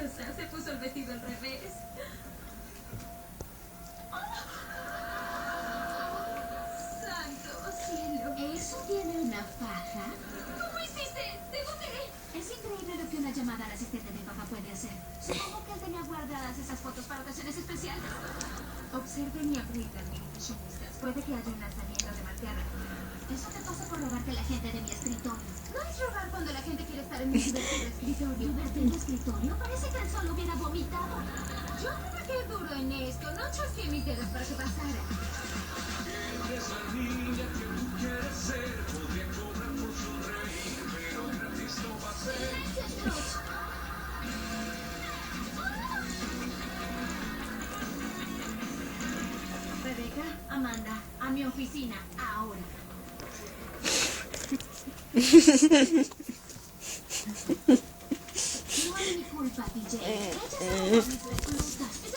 graciosa. Se puso el vestido al revés. ¡Santo cielo! ¿Eso tiene una faja? ¿Cómo hiciste? ¿De dónde? Es increíble lo que una llamada al asistente de papá puede hacer. Supongo que él tenía guardadas esas fotos para ocasiones especiales. Observen y aprietan, fashionistas. Puede que haya un lanzamiento de Marciana. Eso te pasa por robarte la gente de mi escritorio. No es robar cuando la gente quiere estar en mi divertido escritorio. ¿Divertido escritorio? Parece que él solo hubiera vomitado. Yo trabajé duro en esto. No chasqué mis dedos para que pasara. Eres la niña que tú quieres ser. Podría cobrar por sonreír, pero gratis no va a ser. ¡Silencio, Josh! Rebeca, Amanda, a mi oficina, ahora. No es mi culpa, DJ. Ella se robó mis